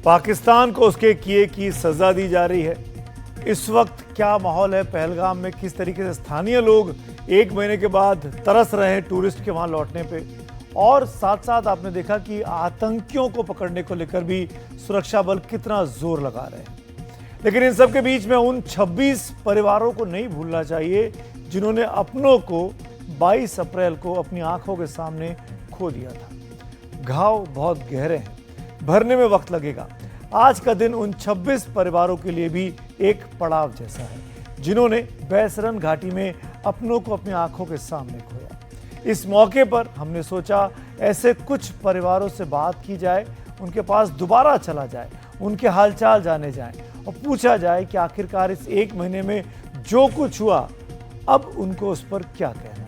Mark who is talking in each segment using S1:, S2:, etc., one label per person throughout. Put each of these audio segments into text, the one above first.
S1: पाकिस्तान को उसके किए की सजा दी जा रही है। इस वक्त क्या माहौल है पहलगाम में, किस तरीके से स्थानीय लोग एक महीने के बाद तरस रहे हैं टूरिस्ट के वहां लौटने पे, और साथ साथ आपने देखा कि आतंकियों को पकड़ने को लेकर भी सुरक्षा बल कितना जोर लगा रहे हैं। लेकिन इन सब के बीच में उन 26 परिवारों को नहीं भूलना चाहिए जिन्होंने अपनों को 22 अप्रैल को अपनी आंखों के सामने खो दिया था। घाव बहुत गहरे हैं, भरने में वक्त लगेगा। आज का दिन उन 26 परिवारों के लिए भी एक पड़ाव जैसा है जिन्होंने बैसरन घाटी में अपनों को अपनी आंखों के सामने खोया। इस मौके पर हमने सोचा ऐसे कुछ परिवारों से बात की जाए, उनके पास दोबारा चला जाए, उनके हालचाल जाने जाए और पूछा जाए कि आखिरकार इस एक महीने में जो कुछ हुआ अब उनको उस पर क्या कहना है।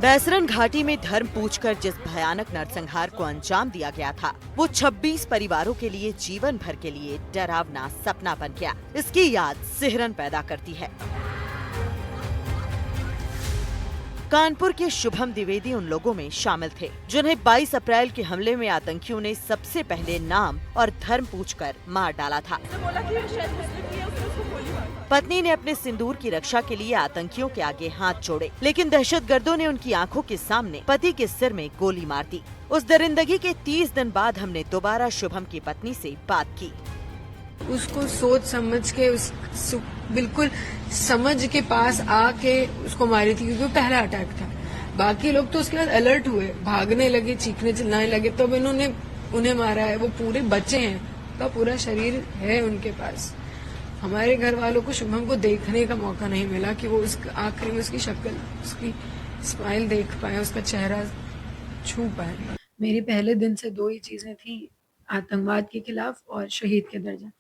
S2: बैसरन घाटी में धर्म पूछकर जिस भयानक नरसंहार को अंजाम दिया गया था, वो 26 परिवारों के लिए जीवन भर के लिए डरावना सपना बन गया। इसकी याद सिहरन पैदा करती है। कानपुर के शुभम द्विवेदी उन लोगों में शामिल थे जिन्हें 22 अप्रैल के हमले में आतंकियों ने सबसे पहले नाम और धर्म पूछकर मार डाला था। पत्नी ने अपने सिंदूर की रक्षा के लिए आतंकियों के आगे हाथ जोड़े, लेकिन दहशतगर्दों ने उनकी आंखों के सामने पति के सिर में गोली मार दी। उस दरिंदगी के 30 दिन बाद हमने दोबारा शुभम की पत्नी से बात की।
S3: उसको सोच समझ के बिल्कुल समझ के पास आके उसको मारी थी, क्योंकि वो पहला अटैक था। बाकी लोग तो उसके बाद अलर्ट हुए, भागने लगे, चीखने चिल्लाने लगे, तब इन्होंने उन्हें मारा है। वो पूरे बच्चे हैं, उसका पूरा शरीर है उनके पास। हमारे घर वालों को शुभम को देखने का मौका नहीं मिला कि वो उस आखिरी में उसकी शक्ल, उसकी स्माइल देख पाए, उसका चेहरा छू पाए।
S4: मेरी पहले दिन से दो ही चीजें थी, आतंकवाद के खिलाफ और शहीद के दर्जा,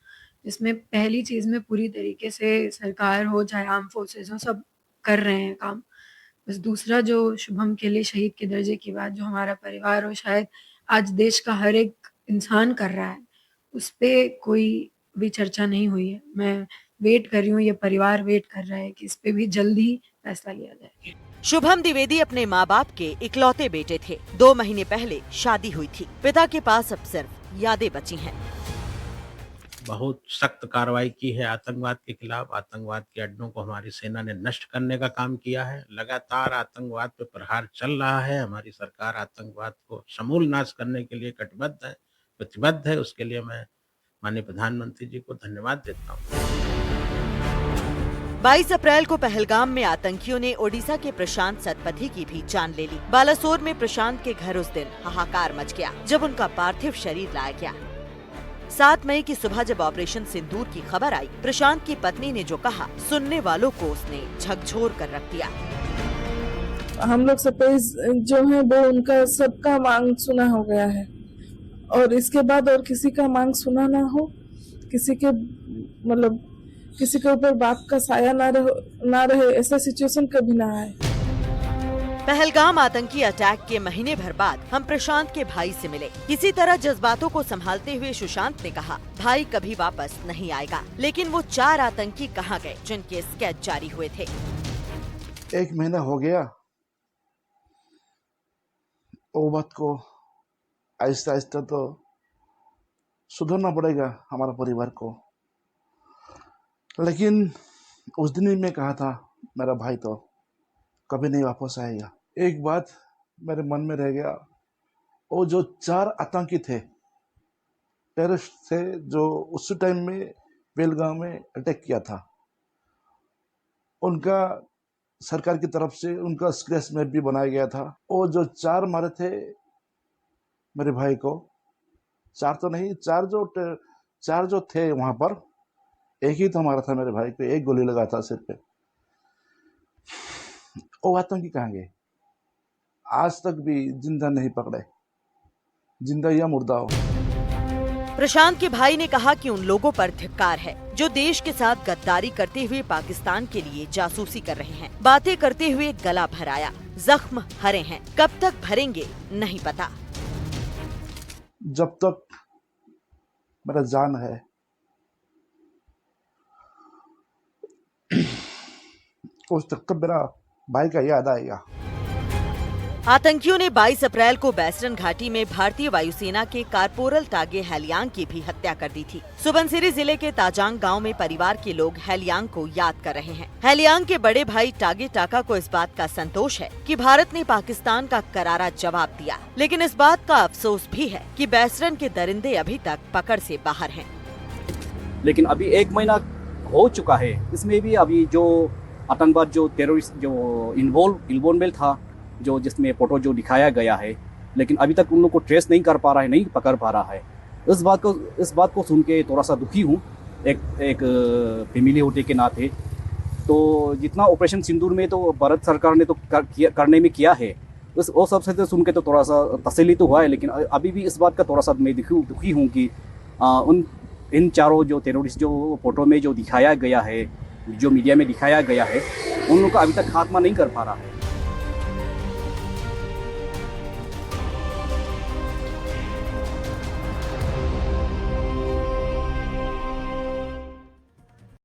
S4: जिसमें पहली चीज में पूरी तरीके से सरकार हो चाहे आर्म फोर्सेस हो, सब कर रहे हैं काम। बस दूसरा जो शुभम के लिए शहीद के दर्जे की बात, जो हमारा परिवार और शायद आज देश का हर एक इंसान कर रहा है, उस पे कोई भी चर्चा नहीं हुई है। मैं वेट कर रही हूँ, ये परिवार वेट कर रहा है कि इस पे भी जल्दी फैसला लिया जाए।
S2: शुभम द्विवेदी अपने माँ बाप के इकलौते बेटे थे। 2 महीने पहले शादी हुई थी। पिता के पास अब सिर्फ यादें बची हैं।
S5: बहुत सख्त कार्रवाई की है आतंकवाद के खिलाफ। आतंकवाद के अड्डों को हमारी सेना ने नष्ट करने का काम किया है। लगातार आतंकवाद पे प्रहार चल रहा है। हमारी सरकार आतंकवाद को समूल नाश करने के लिए कटिबद्ध है, प्रतिबद्ध है। उसके लिए मैं माननीय प्रधानमंत्री जी को धन्यवाद देता हूँ।
S2: 22 अप्रैल को पहलगाम में आतंकियों ने ओडिशा के प्रशांत सतपथी की भी जान ले ली। बालासोर में प्रशांत के घर उस दिन हाहाकार मच गया जब उनका पार्थिव शरीर लाया गया। 7 मई की सुबह जब ऑपरेशन सिंदूर की खबर आई, प्रशांत की पत्नी ने जो कहा, सुनने वालों को उसने झकझोर कर रख दिया।
S6: हम लोग सब जो है वो उनका सबका मांग सुना हो गया है, और इसके बाद और किसी का मांग सुना ना हो, किसी के मतलब किसी के ऊपर बाप का साया ना रहे, ऐसा सिचुएशन कभी ना आए।
S2: पहलगाम आतंकी अटैक के महीने भर बाद हम प्रशांत के भाई से मिले। किसी तरह जज्बातों को संभालते हुए सुशांत ने कहा, भाई कभी वापस नहीं आएगा। लेकिन वो 4 आतंकी कहाँ गए जिनके स्केच जारी हुए थे?
S7: 1 महीना हो गया, वो बात को आहिस्ता आहिस्ता तो सुधरना पड़ेगा हमारा परिवार को। लेकिन उस दिन ही मैं कहा था, मेरा भाई तो कभी नहीं वापस आएगा। एक बात मेरे मन में रह गया, वो जो 4 आतंकी थे, टेररिस्ट थे, जो उस टाइम में पहलगाम में अटैक किया था, उनका सरकार की तरफ से उनका स्क्रैच मैप भी बनाया गया था। वो जो 4 मारे थे मेरे भाई को, 4 तो नहीं, 4 जो थे वहां पर, एक ही तो हमारा था मेरे भाई को, 1 गोली लगा था सिर पे। वो आतंकी कहाँ गए? आज तक भी जिंदा नहीं पकड़े, जिंदा या मुर्दा हो।
S2: प्रशांत के भाई ने कहा कि उन लोगों पर धिक्कार है जो देश के साथ गद्दारी करते हुए पाकिस्तान के लिए जासूसी कर रहे हैं। बातें करते हुए गला भराया, जख्म हरे हैं, कब तक भरेंगे नहीं पता।
S7: जब तक मेरा जान है उस तक तो मेरा भाई का याद आएगा।
S2: आतंकियों ने 22 अप्रैल को बैसरन घाटी में भारतीय वायुसेना के कारपोरल टागे हैलियांग की भी हत्या कर दी थी। सुबनसिरी जिले के ताजांग गांव में परिवार के लोग हैलियांग को याद कर रहे हैं। हैलियांग के बड़े भाई टागे टाका को इस बात का संतोष है कि भारत ने पाकिस्तान का करारा जवाब दिया, लेकिन इस बात का अफसोस भी है कि बैसरन के दरिंदे अभी तक पकड़ से बाहर हैं।
S8: लेकिन अभी 1 महीना हो चुका है, इसमें भी अभी जो आतंकवाद जो टेररिस्ट जो इन्वॉल्वमेंट था, जो जिसमें फोटो जो दिखाया गया है, लेकिन अभी तक उन लोग को ट्रेस नहीं कर पा रहा है, नहीं पकड़ पा रहा है। इस बात को सुन के थोड़ा सा दुखी हूँ एक फैमिली होने के नाते। तो जितना ऑपरेशन सिंदूर में तो भारत सरकार ने तो करने में किया है, वो सब से तो सुन के तो थोड़ा सा तसल्ली तो हुआ है, लेकिन अभी भी इस बात का थोड़ा सा मैं दुखी हूँ कि इन चारों जो टेररिस्ट जो फोटो में जो दिखाया गया है, जो मीडिया में दिखाया गया है, उन लोग का अभी तक खात्मा नहीं कर पा रहा है।